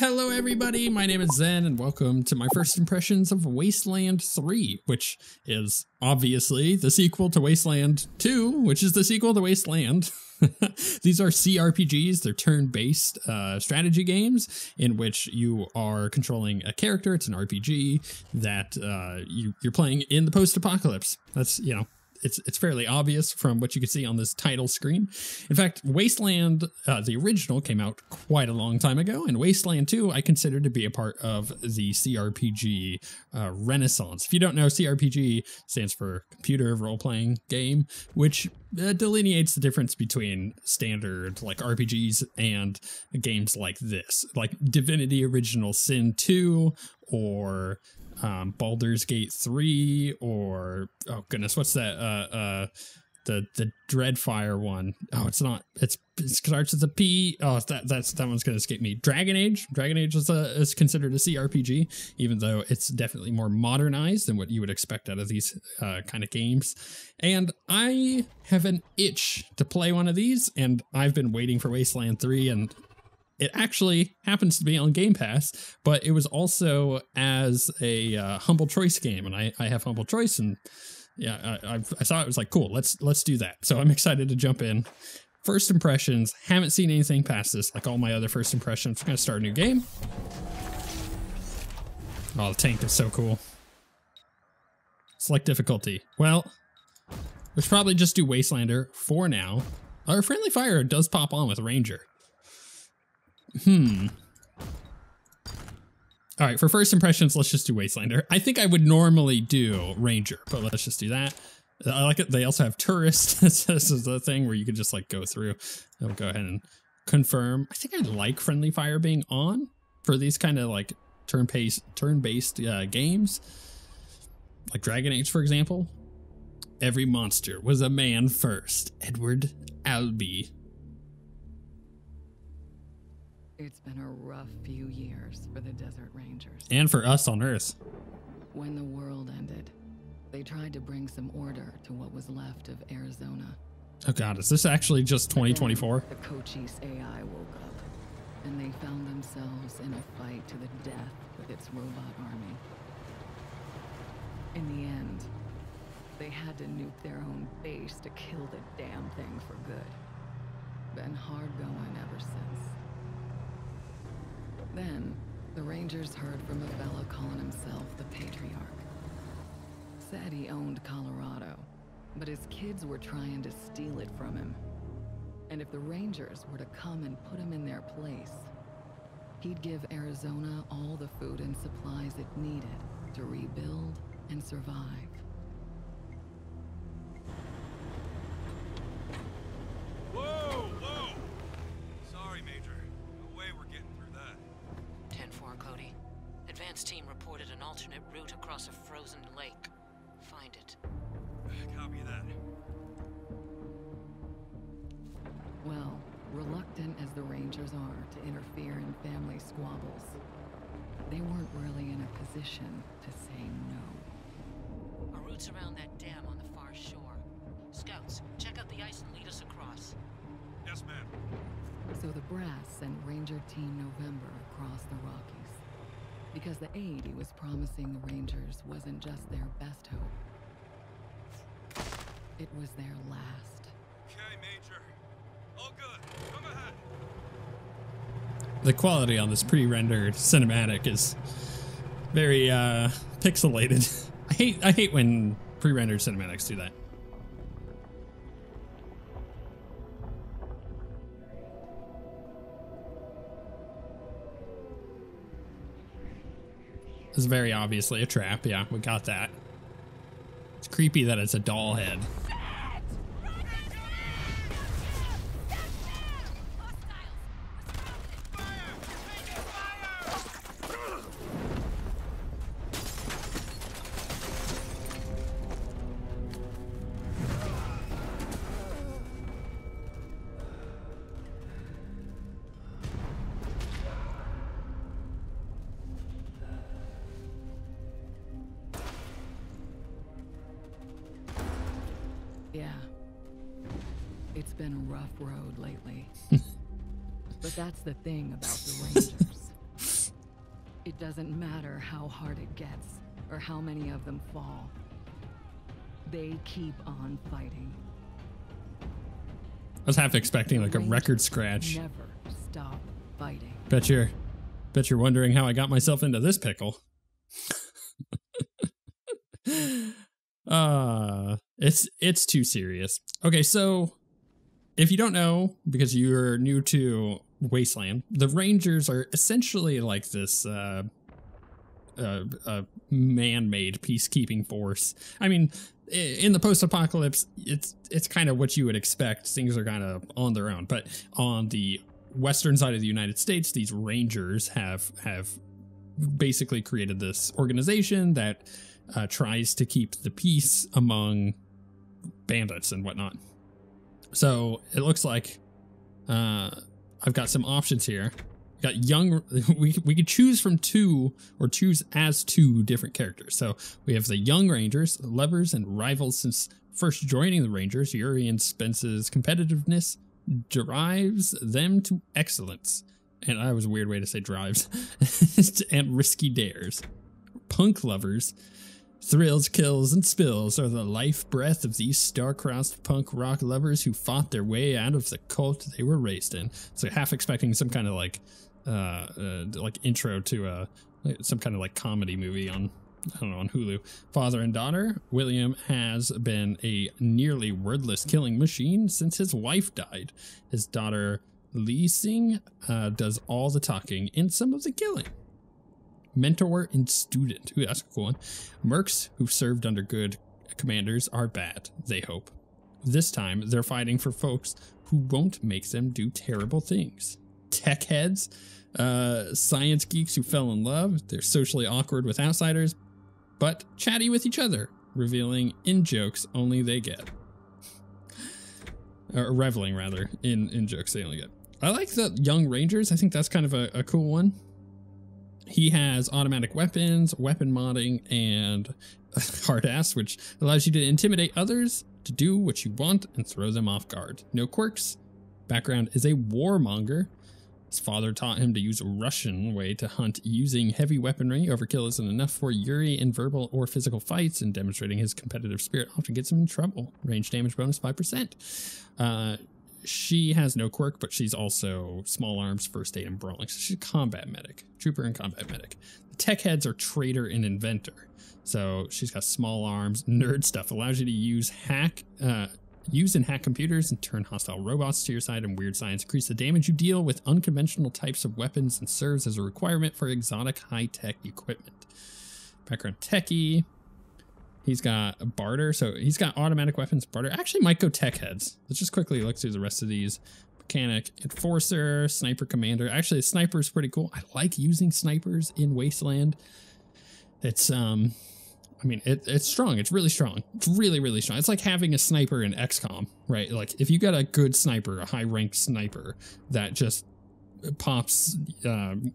Hello everybody, my name is Zen and welcome to my first impressions of Wasteland 3, which is obviously the sequel to Wasteland 2, which is the sequel to Wasteland. These are CRPGs, they're turn-based strategy games in which you are controlling a character. It's an RPG that you're playing in the post-apocalypse. That's, you know, it's fairly obvious from what you can see on this title screen. In fact, Wasteland, the original, came out quite a long time ago, and Wasteland 2 I consider to be a part of the CRPG renaissance. If you don't know, CRPG stands for computer role-playing game, which delineates the difference between standard like RPGs and games like this, like Divinity Original Sin 2 or Baldur's Gate 3, or oh goodness, what's that? The Dreadfire one. Oh, it's not. It starts with a P. Oh, that one's gonna escape me. Dragon Age. Dragon Age is considered a CRPG, even though it's definitely more modernized than what you would expect out of these kind of games. And I have an itch to play one of these, and I've been waiting for Wasteland 3, and it actually happens to be on Game Pass, but it was also as a Humble Choice game, and I have Humble Choice, and yeah, I saw it was like, cool, let's do that. So I'm excited to jump in. First impressions, haven't seen anything past this, like all my other first impressions. We're gonna start a new game. Oh, the tank is so cool. Select difficulty. Well, we should probably just do Wastelander for now. Our friendly fire does pop on with Ranger. All right, for first impressions, let's just do Wastelander. I think I would normally do Ranger, but let's just do that. I like it. They also have Tourist. This is the thing where you can just like go through. I'll go ahead and confirm. I think I like friendly fire being on for these kind of like turn-based games, like Dragon Age, for example. Every monster was a man first. Edward Albee. It's been a rough few years for the Desert Rangers. And for us on Earth. When the world ended, they tried to bring some order to what was left of Arizona. Oh god, is this actually just 2024? The Cochise AI woke up, and they found themselves in a fight to the death with its robot army. In the end, they had to nuke their own base to kill the damn thing for good. Been hard going ever since. Then, the Rangers heard from a fella calling himself the Patriarch. Said he owned Colorado, but his kids were trying to steal it from him. And if the Rangers were to come and put him in their place, he'd give Arizona all the food and supplies it needed to rebuild and survive. Whoa! Sorry, Major. No way we're getting through that. 10-4, Cody. Advance team reported an alternate route across a frozen lake. Find it. Copy that. Well, reluctant as the Rangers are to interfere in family squabbles, they weren't really in a position to say no. Our route's around that dam on the far shore. Scouts, check out the ice and lead us across. Yes, ma'am. So the brass sent Ranger Team November across the Rockies, because the aid he was promising the Rangers wasn't just their best hope. It was their last. Okay, Major. All good. Come ahead. The quality on this pre-rendered cinematic is very pixelated. I hate when pre-rendered cinematics do that. This is very obviously a trap. Yeah, we got that. It's creepy that it's a doll head. Yeah. It's been a rough road lately. But that's the thing about the Rangers. doesn't matter how hard it gets or how many of them fall. They keep on fighting. I was half expecting like a record scratch. Never stop fighting. Bet you're wondering how I got myself into this pickle. It's too serious. Okay, so if you don't know, because you're new to Wasteland, the Rangers are essentially like this man-made peacekeeping force. I mean, in the post-apocalypse, it's kind of what you would expect. Things are kind of on their own, but on the western side of the United States, these Rangers have basically created this organization that tries to keep the peace among bandits and whatnot. So it looks like I've got some options here. Got young. We could choose from two, or choose as two different characters. So we have the young Rangers, lovers and rivals. Since first joining the Rangers, Yuri and Spence's competitiveness drives them to excellence. And that was a weird way to say drives. And risky dares. Punk lovers. Thrills, kills, and spills are the life breath of these star-crossed punk rock lovers who fought their way out of the cult they were raised in. So half expecting some kind of like intro to some kind of like comedy movie on, I don't know, on Hulu. Father and daughter. William has been a nearly wordless killing machine since his wife died. His daughter Lee Sing does all the talking and some of the killing. Mentor and student. Ooh, that's a cool one. Mercs who served under good commanders are bad, they hope. This time, they're fighting for folks who won't make them do terrible things. Tech heads, science geeks who fell in love. They're socially awkward with outsiders, but chatty with each other, revealing in jokes only they get. Or reveling, rather, in jokes they only get. I like the young Rangers. I think that's kind of a cool one. He has automatic weapons, weapon modding, and hard ass, which allows you to intimidate others, to do what you want, and throw them off guard. No quirks. Background is a warmonger. His father taught him to use a Russian way to hunt using heavy weaponry. Overkill isn't enough for Yuri in verbal or physical fights, and demonstrating his competitive spirit often gets him in trouble. Range damage bonus 5%. She has no quirk, but she's also small arms, first aid, and brawling. So she's a combat medic, trooper and combat medic. The tech heads are trader and inventor. So she's got small arms, nerd stuff, allows you to use and hack computers and turn hostile robots to your side, and weird science increase the damage you deal with unconventional types of weapons and serves as a requirement for exotic high-tech equipment. Background techie. He's got a barter, so he's got automatic weapons. Barter actually might go tech heads. Let's just quickly look through the rest of these. Mechanic, enforcer, sniper commander. Actually, a sniper is pretty cool. I like using snipers in Wasteland. It's I mean, it's strong. It's really strong. It's really, really strong. It's like having a sniper in XCOM, right? Like if you got a good sniper, a high-ranked sniper that just pops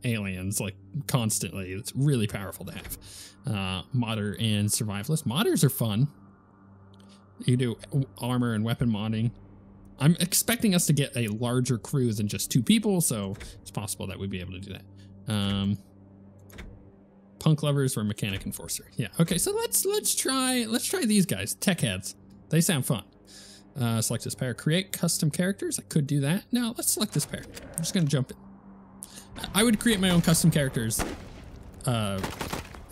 aliens like constantly, it's really powerful to have. Modder and survivalist. Modders are fun. You do armor and weapon modding. I'm expecting us to get a larger crew than just 2 people, so it's possible that we'd be able to do that. Punk lovers or mechanic enforcer. Yeah. Okay. So let's try these guys. Tech heads. They sound fun. Select this pair. Create custom characters. I could do that. No, let's select this pair. I'm just gonna jump in. I would create my own custom characters.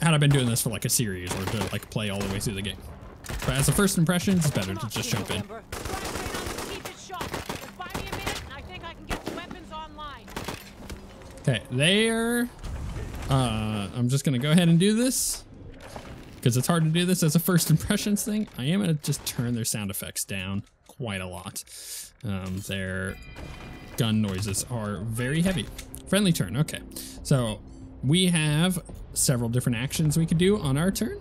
Had I been doing this for like a series or to like play all the way through the game. But as a first impression, it's better to just jump in. Okay, there. I'm just gonna go ahead and do this because it's hard to do this as a first impressions thing. I am gonna just turn their sound effects down quite a lot. Their gun noises are very heavy. Friendly turn. Okay, so we have several different actions we could do on our turn.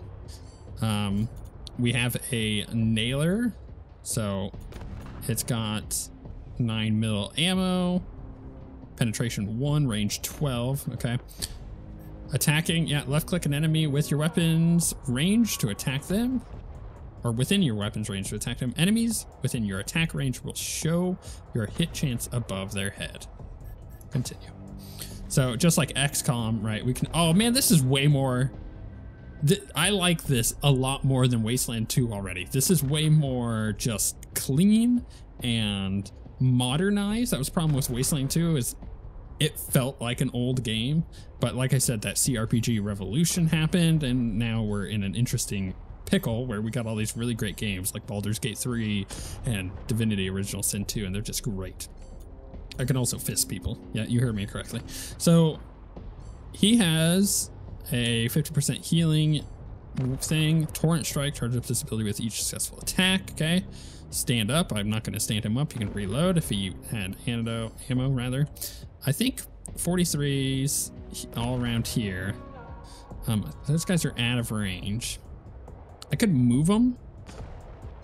We have a nailer, so it's got 9mm ammo, penetration 1, range 12. Okay. Attacking, yeah, left click an enemy with your weapons range to attack them, or within your weapons range to attack them. Enemies within your attack range will show your hit chance above their head. Continue. So just like XCOM, right? We can, oh man, this is way more, I like this a lot more than Wasteland 2 already. This is way more just clean and modernized. That was the problem with Wasteland 2 is it felt like an old game. But like I said, that CRPG revolution happened and now we're in an interesting pickle where we got all these really great games like Baldur's Gate 3 and Divinity Original Sin 2, and they're just great. I can also fist people. Yeah, you heard me correctly. So he has a 50% healing thing. Torrent Strike, charges up this ability with each successful attack. Okay. Stand up. I'm not going to stand him up. He can reload if he had ammo rather. I think 43s all around here. Those guys are out of range. I could move them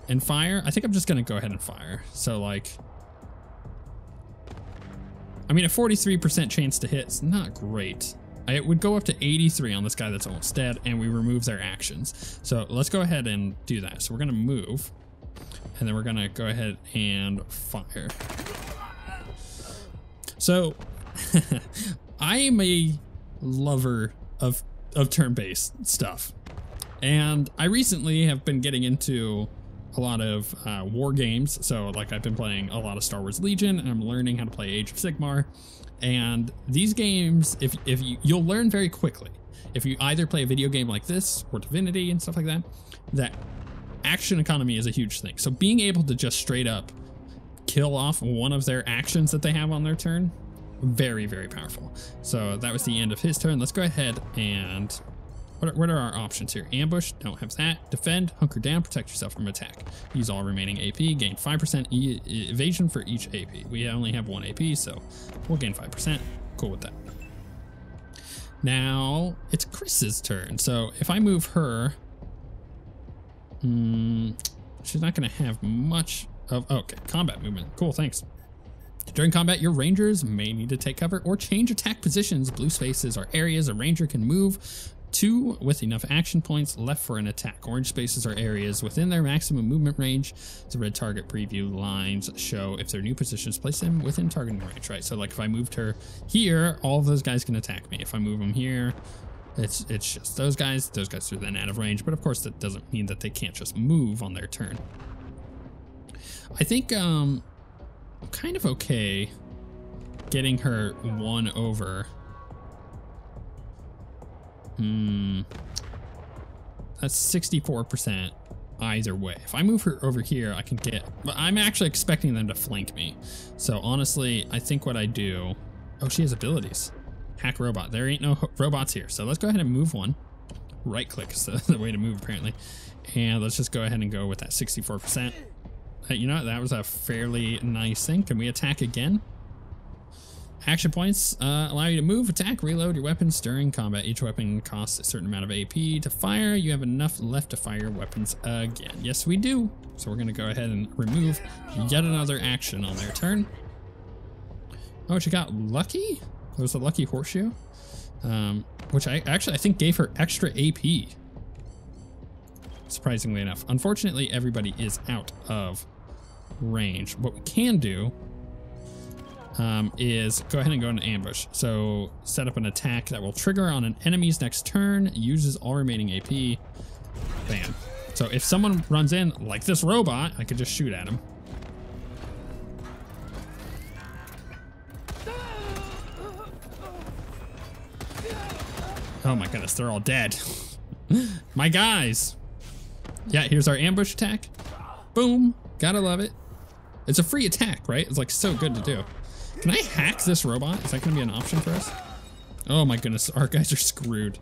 and fire. I think I'm just going to go ahead and fire. So like, I mean, a 43% chance to hit is not great. It would go up to 83 on this guy that's almost dead, and we remove their actions. So let's go ahead and do that. So we're gonna move, and then we're gonna go ahead and fire. So I am a lover of turn-based stuff, and I recently have been getting into a lot of war games. So like I've been playing a lot of Star Wars Legion, and I'm learning how to play Age of Sigmar. And these games, if you'll learn very quickly, if you either play a video game like this or Divinity and stuff like that, that action economy is a huge thing. So being able to just straight up kill off one of their actions that they have on their turn, very, very powerful. So that was the end of his turn. Let's go ahead and what are our options here? Ambush, don't have that. Defend, hunker down, protect yourself from attack. Use all remaining AP, gain 5% evasion for each AP. We only have 1 AP, so we'll gain 5%. Cool with that. Now it's Chris's turn. So if I move her, she's not going to have much of, okay, combat movement. Cool, thanks. During combat, your rangers may need to take cover or change attack positions. Blue spaces are areas a ranger can move to with enough action points left for an attack. Orange spaces are areas within their maximum movement range. The red target preview lines show if their new positions place them within targeting range, right? So like if I moved her here, all of those guys can attack me. If I move them here, it's just those guys are then out of range. But of course that doesn't mean that they can't just move on their turn. I think I'm kind of okay getting her one over. That's 64% either way. If I move her over here, I can get, but I'm actually expecting them to flank me. So honestly, I think what I do, oh, she has abilities. Hack robot. There ain't no robots here. So let's go ahead and move one. Right click is the way to move apparently. And let's just go ahead and go with that 64%. You know what? That was a fairly nice thing. Can we attack again? Action points allow you to move, attack, reload your weapons during combat. Each weapon costs a certain amount of AP to fire. You have enough left to fire weapons again. Yes, we do. So we're going to go ahead and remove yet another action on their turn. Oh, she got lucky? There was a lucky horseshoe, which I think gave her extra AP. Surprisingly enough. Unfortunately, everybody is out of range. What we can do is go ahead and go into ambush. So set up an attack that will trigger on an enemy's next turn, uses all remaining AP. Bam. So if someone runs in like this robot, I could just shoot at him. Oh my goodness, they're all dead. My guys. Yeah, here's our ambush attack. Boom. Gotta love it. It's a free attack, right? It's like so good to do. Can I hack this robot? Is that going to be an option for us? Oh my goodness, our guys are screwed.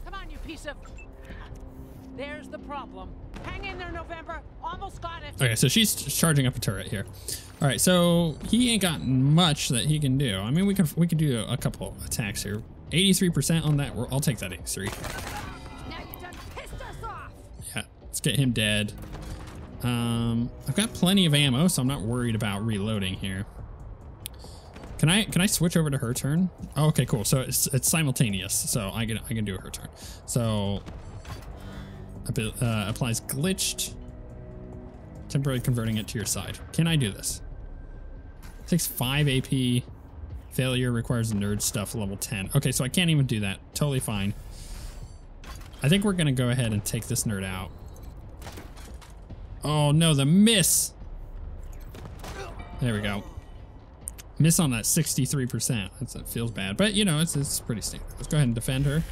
Come on, you piece of... There's the problem. Hang in there, November. Almost got it. Okay, so she's charging up a turret here. All right, so he ain't got much that he can do. I mean, we could do a couple attacks here. 83% on that. I'll take that 83. Now you done pissed us off. Yeah, let's get him dead. I've got plenty of ammo, so I'm not worried about reloading here. Can I switch over to her turn? Oh, okay, cool. So it's simultaneous, so I can do her turn. So applies glitched, temporarily converting it to your side. Can I do this? Takes 5 AP, Failure requires nerd stuff level 10. Okay, so I can't even do that. Totally fine. I think we're gonna go ahead and take this nerd out. Oh no, the miss! There we go. Miss on that 63%. That feels bad, but you know, it's pretty standard. Let's go ahead and defend her.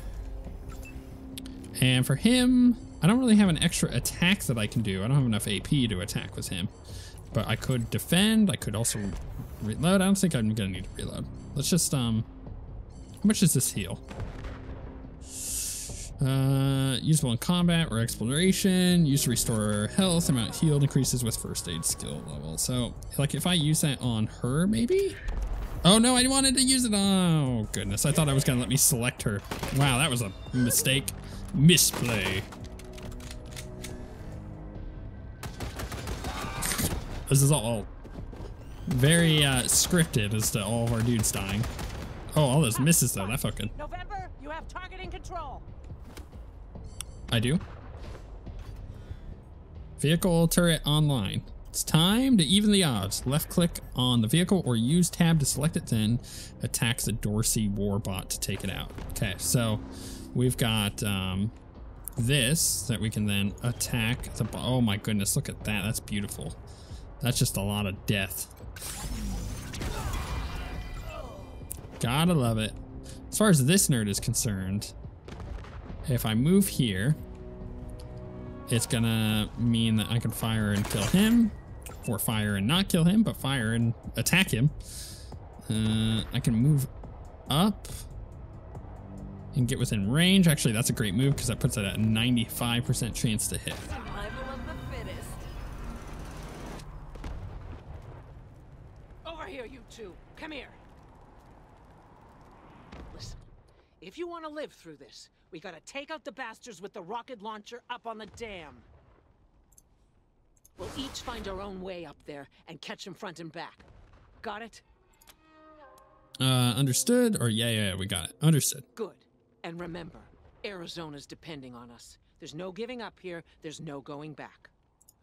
And for him, I don't really have an extra attack that I can do. I don't have enough AP to attack with him. But I could defend. I could also reload. I don't think I'm gonna need to reload. Let's just, how much does this heal? Usable in combat or exploration. Used to restore health. Amount healed increases with first aid skill level. So, like, if I use that on her, maybe? Oh no, I wanted to use it. Oh goodness, I thought I was gonna let me select her. Wow, that was a mistake. Misplay. This is all very scripted as to all of our dudes dying. Oh, all those misses though, that felt good. November, you have targeting control. I do. Vehicle turret online. It's time to even the odds. Left click on the vehicle or use tab to select it, then attack the Dorsey warbot to take it out. Okay, so we've got this that we can then attack the, oh my goodness, look at that. That's beautiful. That's just a lot of death. Gotta love it. As far as this nerd is concerned, if I move here, it's gonna mean that I can fire and kill him, or fire and not kill him, but fire and attack him. I can move up and get within range. Actually, that's a great move because that puts it at a 95% chance to hit. Survival of the fittest. Over here, you two. Come here. Listen, if you want to live through this, we gotta take out the bastards with the rocket launcher up on the dam. We'll each find our own way up there and catch them front and back. Got it? Understood? Or yeah, we got it. Understood. Good. And remember, Arizona's depending on us. There's no giving up here. There's no going back.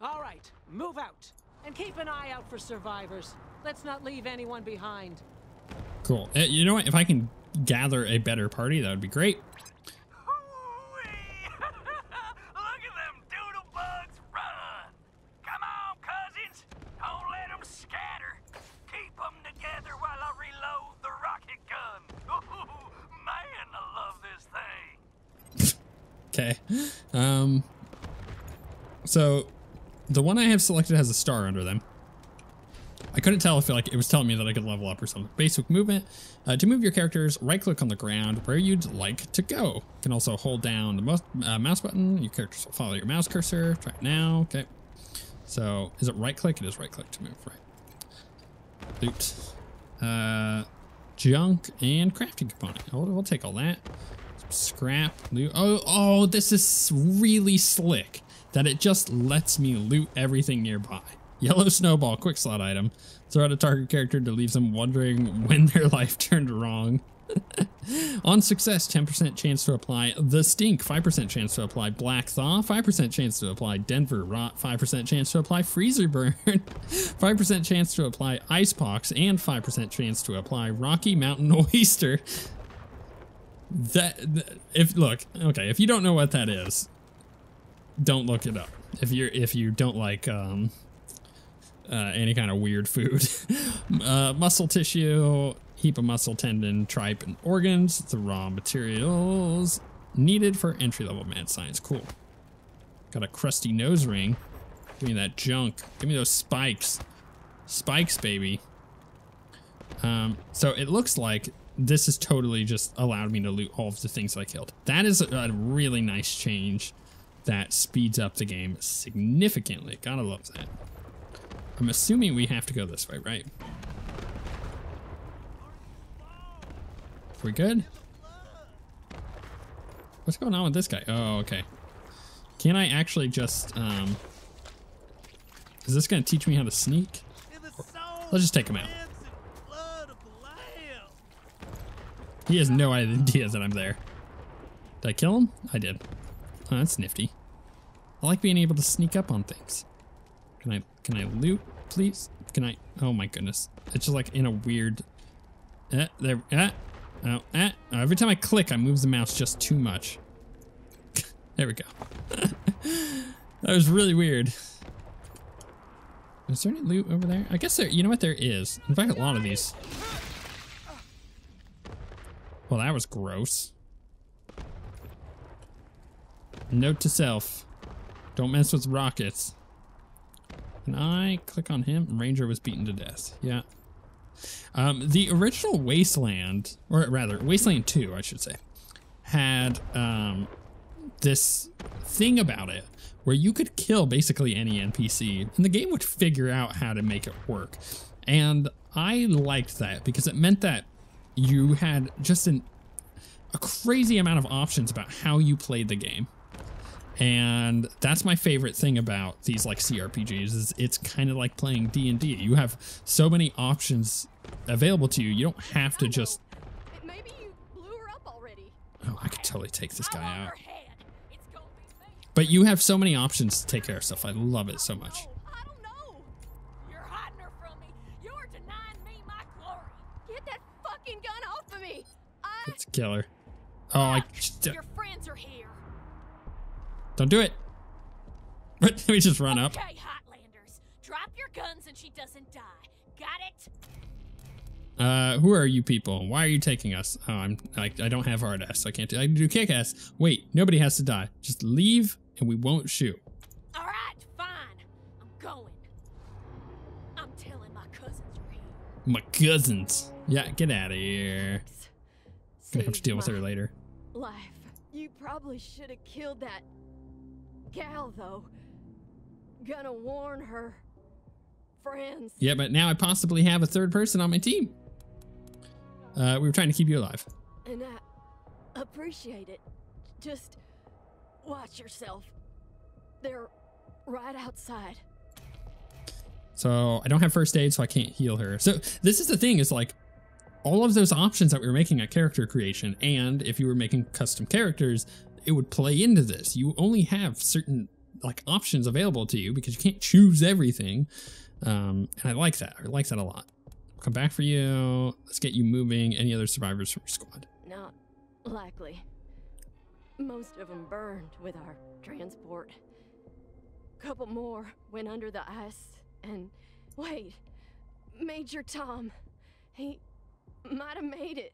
All right, move out. And keep an eye out for survivors. Let's not leave anyone behind. Cool. You know what? If I can gather a better party, that would be great. Look at them doodle bugs run! Come on, cousins! Don't let them scatter! Keep them together while I reload the rocket gun! Ooh, man, I love this thing! Okay. So the one I have selected has a star under them. I couldn't tell if it was telling me that I could level up or something. Basic movement. To move your characters, right-click on the ground where you'd like to go. You can also hold down the mouse button. Your characters will follow your mouse cursor. Try it now. Okay. So, is it right-click? It is right-click to move, right. Loot. Junk and crafting component. We'll take all that. Scrap, loot. Oh, this is really slick that it just lets me loot everything nearby. Yellow snowball, quick slot item. Throw at a target character to leave them wondering when their life turned wrong. On success, 10% chance to apply the stink, 5% chance to apply black thaw, 5% chance to apply Denver rot, 5% chance to apply freezer burn, 5% chance to apply ice pox, and 5% chance to apply Rocky Mountain oyster. If you don't know what that is, don't look it up. If you don't like any kind of weird food. Muscle tissue, heap of muscle, tendon, tripe, and organs. The raw materials needed for entry-level mad science. Cool. Got a crusty nose ring. Give me that junk. Give me those spikes. Spikes, baby. So it looks like this has totally just allowed me to loot all of the things that I killed. That is a really nice change that speeds up the game significantly. Gotta love that. I'm assuming we have to go this way, right? We good? What's going on with this guy? Oh, okay. Can I actually just, is this gonna teach me how to sneak? Let's just take him out. He has no idea that I'm there. Did I kill him? I did. Oh, that's nifty. I like being able to sneak up on things. Can I loot, please? Can I? Oh my goodness. It's just like in a weird, There. Every time I click, I move the mouse just too much. There we go. That was really weird. Is there any loot over there? I guess there, you know what, there is. In fact, a lot of these. Well, that was gross. Note to self. Don't mess with rockets. Can I click on him? Ranger was beaten to death. Yeah. The original Wasteland, or rather, Wasteland 2, I should say, had this thing about it where you could kill basically any NPC and the game would figure out how to make it work. And I liked that because it meant that you had just a crazy amount of options about how you played the game. And that's my favorite thing about these like CRPGs is it's kind of like playing D&D. You have so many options available to you. You don't have to just... Maybe you blew her up already. Oh, I could totally take this guy out. But you have so many options to take care of stuff. I love it so much. I don't know. You're hiding her from me. You're denying me my glory. Get that fucking gun off of me. Let's kill her. Oh, Your friends are here. Don't do it. Let me just run up. Okay, Hotlanders. Drop your guns and she doesn't die. Got it? Who are you people? Why are you taking us? Oh, I don't have hard ass, so I can't do. I can do kick ass. Wait, nobody has to die. Just leave and we won't shoot. All right, fine. I'm going. I'm telling my cousins you're here. My cousins. Yeah, get out of here. Gonna have to deal with her later. Life. You probably should have killed that gal, though. Gonna warn her friends. Yeah, but now I possibly have a third person on my team. We were trying to keep you alive. And I appreciate it. Just watch yourself. They're right outside. So I don't have first aid, so I can't heal her. So this is the thing, is like all of those options that we were making at character creation, and if you were making custom characters, it would play into this. You only have certain like options available to you because you can't choose everything. And I like that. I like that a lot. Come back for you. Let's get you moving. Any other survivors from your squad? Not likely. Most of them burned with our transport. Couple more went under the ice. And wait, Major Tom, he might have made it.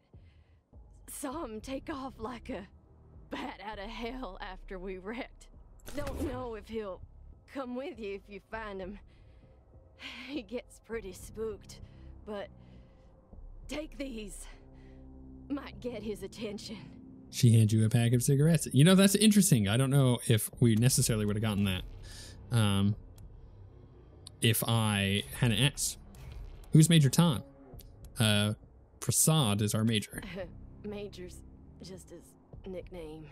Saw him take off like a bat out of hell after we wrecked. Don't know if he'll come with you if you find him. He gets pretty spooked, but take these. Might get his attention. She hands you a pack of cigarettes. You know, that's interesting. I don't know if we necessarily would have gotten that if I hadn't asked. Who's Major Tom? Prasad is our major. Major's just his nickname.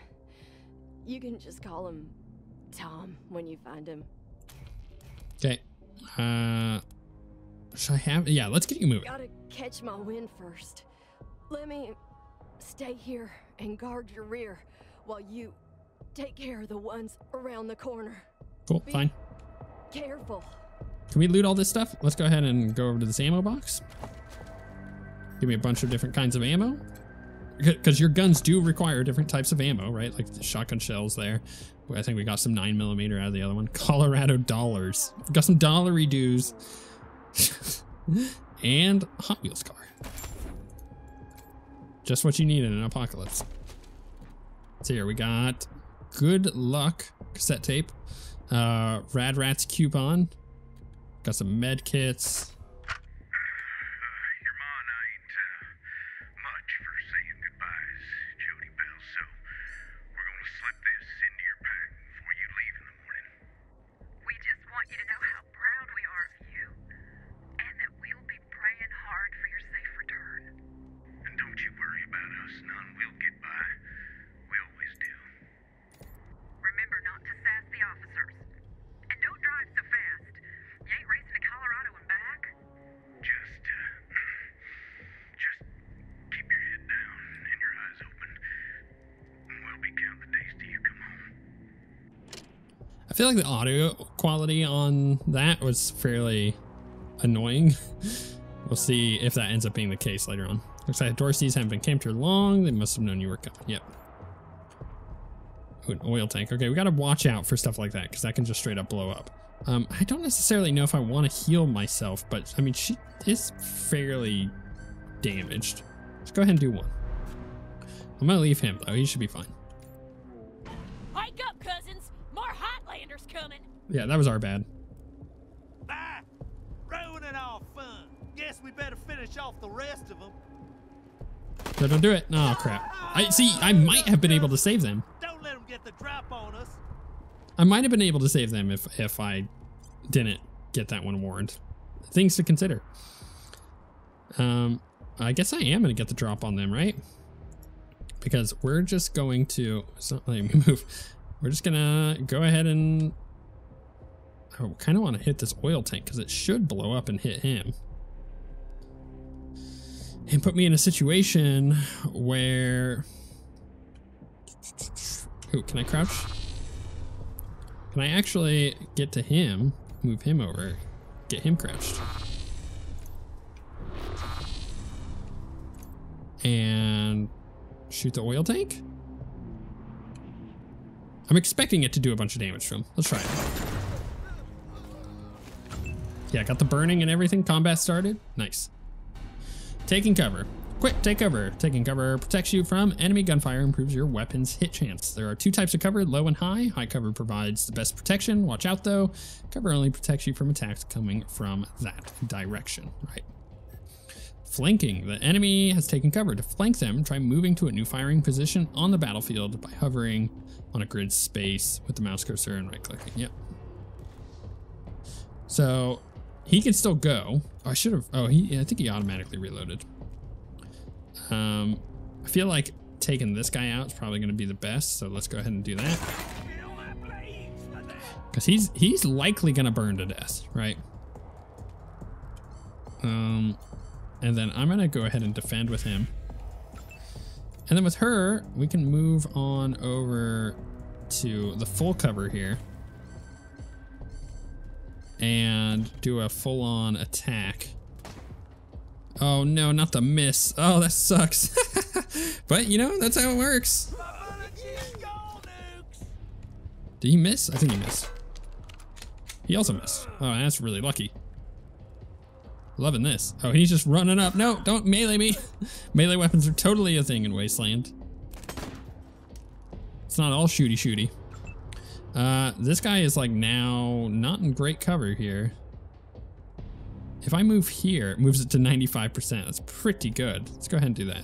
You can just call him Tom when you find him. Okay. Should I have? Yeah, let's get you moving. Gotta catch my wind first. Let me stay here and guard your rear while you take care of the ones around the corner. Cool, fine. Careful. Can we loot all this stuff? Let's go ahead and go over to this ammo box. Give me a bunch of different kinds of ammo. Because your guns do require different types of ammo, right? Like the shotgun shells there. I think we got some 9mm out of the other one. Colorado dollars. We got some dollary dues. And a Hot Wheels car. Just what you need in an apocalypse. So here we got Good Luck cassette tape. Rad Rats coupon. Got some med kits. Your ma and I ain't much for saying goodbyes, Jody Bell, so we're gonna slip this into your pack before you leave in the morning. We just want you to know how proud we are of you, and that we'll be praying hard for your safe return. And don't you worry about us, none. We'll get by. We always do. Remember not to sass the officers. And don't drive so fast. You ain't racing to Colorado and back. Just keep your head down and your eyes open. And we'll be counting the days till you come home. I feel like the audio quality on that was fairly annoying. We'll see if that ends up being the case later on. Looks like Dorsey's haven't been camped here long. They must have known you were coming. Yep. Ooh, an oil tank. Okay, we gotta watch out for stuff like that because that can just straight up blow up. I don't necessarily know if I want to heal myself, but I mean, she is fairly damaged. Let's go ahead and do one. I'm gonna leave him though. He should be fine. Hike up, cousins! More Hightlanders coming! Yeah, that was our bad. Ah, ruining our fun. Guess we better finish off the rest of them. No, don't do it. Oh, crap. I might have been able to save them. Don't let them get the drop on us. I might have been able to save them if I didn't get that one warned. Things to consider. I guess I am going to get the drop on them, right? Because we're just going to... It's not letting me move. We're just going to go ahead and... I kind of want to hit this oil tank because it should blow up and hit him. And put me in a situation where... Ooh, can I crouch? Can I actually get to him, move him over, get him crouched? And shoot the oil tank? I'm expecting it to do a bunch of damage to him. Let's try it. Yeah, got the burning and everything. Combat started. Nice. Taking cover. Quick, take cover. Taking cover protects you from enemy gunfire, improves your weapon's hit chance. There are two types of cover, low and high. High cover provides the best protection. Watch out though. Cover only protects you from attacks coming from that direction. Right. Flanking. The enemy has taken cover. To flank them, try moving to a new firing position on the battlefield by hovering on a grid space with the mouse cursor and right clicking. Yep. So he can still go. Oh, I should have. Oh, I think he automatically reloaded. I feel like taking this guy out is probably going to be the best. So let's go ahead and do that. Because he's likely going to burn to death, right? And then I'm going to go ahead and defend with him. And then with her, we can move on over to the full cover here. And do a full-on attack. Oh no, not the miss. Oh, that sucks. But you know, that's how it works. Did he miss? I think he missed. He also missed. Oh, that's really lucky. Loving this. Oh, he's just running up. No, don't melee me. Melee weapons are totally a thing in Wasteland. It's not all shooty. This guy is like now not in great cover here. If I move here, it moves it to 95%. That's pretty good. Let's go ahead and do that.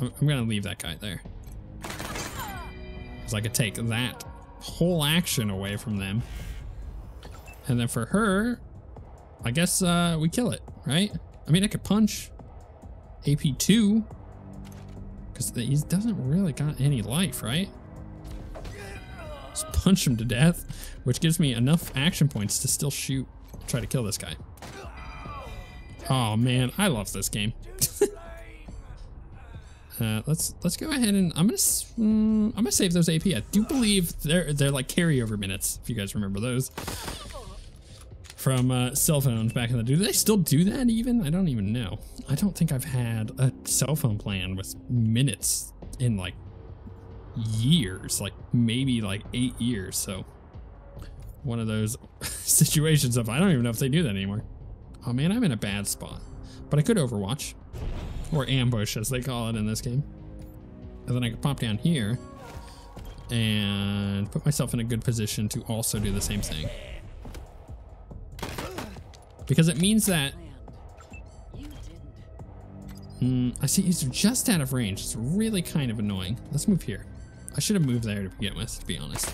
I'm gonna leave that guy there. Because I could take that whole action away from them. And then for her, I guess we kill it, right? I mean, I could punch AP2. Because he doesn't really got any life, right? Just punch him to death, which gives me enough action points to still shoot, try to kill this guy. Oh man, I love this game. Let's go ahead and I'm gonna save those AP. I do believe they're like carryover minutes, if you guys remember those from cell phones back in the day. Do they still do that even? I don't even know. I don't think I've had a cell phone plan with minutes in like years, like maybe like 8 years. So one of those situations of I don't even know if they do that anymore. Oh man, I'm in a bad spot, but I could overwatch or ambush as they call it in this game. And then I could pop down here and put myself in a good position to also do the same thing. Because it means that I see he's just out of range. It's really kind of annoying. Let's move here. I should have moved there to begin with, to be honest.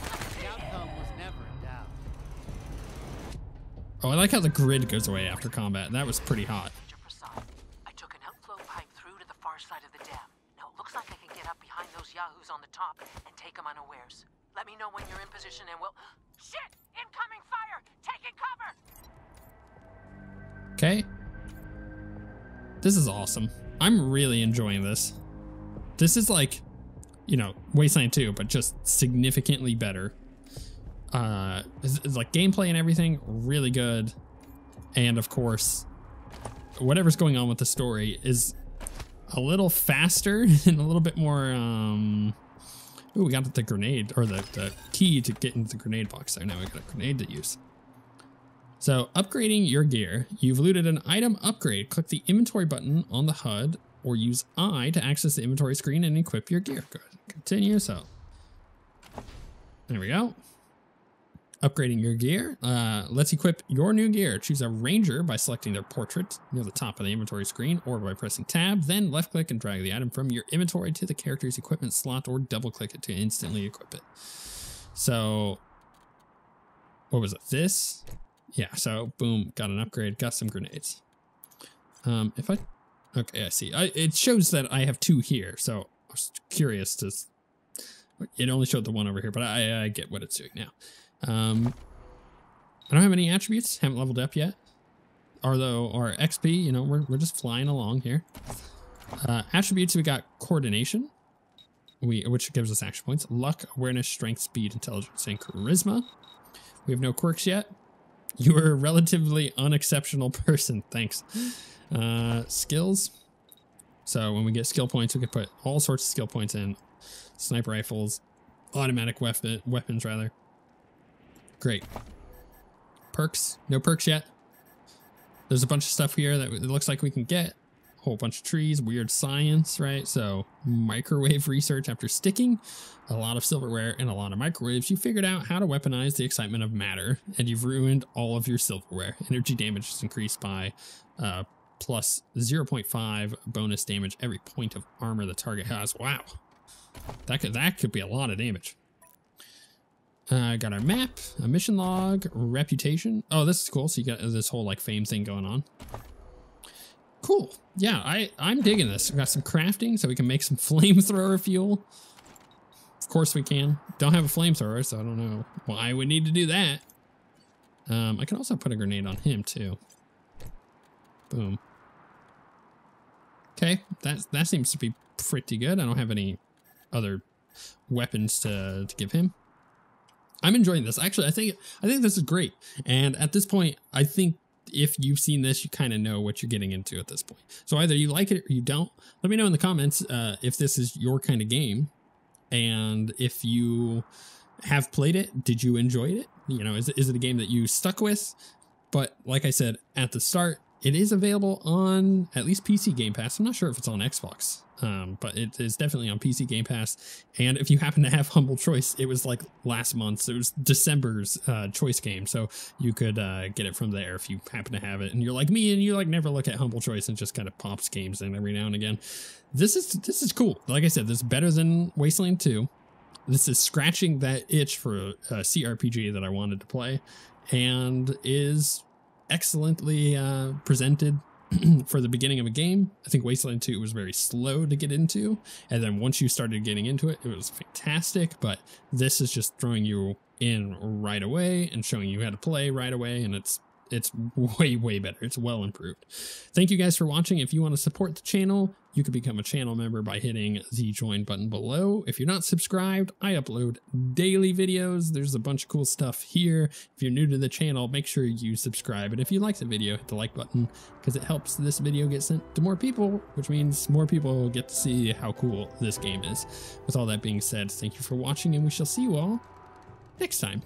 Oh, I like how the grid goes away after combat. That was pretty hot. I took an outflow pipe through to the far side of the dam. Now it looks like I can get up behind those yahoos on the top and take them unawares. Let me know when you're in position and we'll... Shit! Incoming fire! Taking cover! Okay. This is awesome. I'm really enjoying this. This is like, you know, Wasteland 2, but just significantly better. It's like gameplay and everything, really good. And of course, whatever's going on with the story is a little faster and a little bit more, ooh, we got the grenade, or the key to get into the grenade box there. Now we got a grenade to use. So upgrading your gear. You've looted an item upgrade. Click the inventory button on the HUD or use I to access the inventory screen and equip your gear. Good. Continue. So there we go. Upgrading your gear. Let's equip your new gear. Choose a ranger by selecting their portrait near the top of the inventory screen or by pressing tab, then left click and drag the item from your inventory to the character's equipment slot or double click it to instantly equip it. So what was it? This? Yeah, so boom, got an upgrade, got some grenades. Okay, I see. It shows that I have 2 here, so I was curious to, it only showed the one over here, but I get what it's doing now. I don't have any attributes, haven't leveled up yet. Although our XP, you know, we're just flying along here. Attributes, we got coordination, which gives us action points. Luck, awareness, strength, speed, intelligence, and charisma. We have no quirks yet. You are a relatively unexceptional person. Thanks. Skills. So when we get skill points, we can put all sorts of skill points in. Sniper rifles, automatic weapons rather. Great. Perks. No perks yet. There's a bunch of stuff here that it looks like we can get. A whole bunch of trees, weird science, right? So microwave research. After sticking a lot of silverware and a lot of microwaves, you figured out how to weaponize the excitement of matter, and you've ruined all of your silverware. Energy damage is increased by plus 0.5 bonus damage every point of armor the target has. Wow. That could be a lot of damage. Got our map, a mission log, reputation. Oh, this is cool. So you got this whole like fame thing going on. Cool. Yeah, I'm digging this. We got some crafting so we can make some flamethrower fuel. Of course we can. Don't have a flamethrower, so I don't know why we need to do that. I can also put a grenade on him too. Boom. Okay, that seems to be pretty good. I don't have any other weapons to give him. I'm enjoying this. Actually, I think this is great. And at this point, I think if you've seen this, you kind of know what you're getting into at this point. So either you like it or you don't. Let me know in the comments if this is your kind of game. And if you have played it, did you enjoy it? You know, is it a game that you stuck with? But like I said at the start, it is available on at least PC Game Pass. I'm not sure if it's on Xbox, but it is definitely on PC Game Pass. And if you happen to have Humble Choice, it was like last month's, it was December's choice game. So you could get it from there if you happen to have it. And you're like me and you like never look at Humble Choice and just kind of pops games in every now and again. This is cool. Like I said, this is better than Wasteland 2. This is scratching that itch for a CRPG that I wanted to play, and is excellently presented for the beginning of a game. I think Wasteland 2 was very slow to get into, and then once you started getting into it, it was fantastic. But this is just throwing you in right away and showing you how to play right away, and it's way better. It's well improved. Thank you guys for watching. If you want to support the channel, you can become a channel member by hitting the join button below. If you're not subscribed, I upload daily videos. There's a bunch of cool stuff here. If you're new to the channel, make sure you subscribe. And if you like the video, hit the like button because it helps this video get sent to more people, which means more people get to see how cool this game is. With all that being said, thank you for watching, and we shall see you all next time.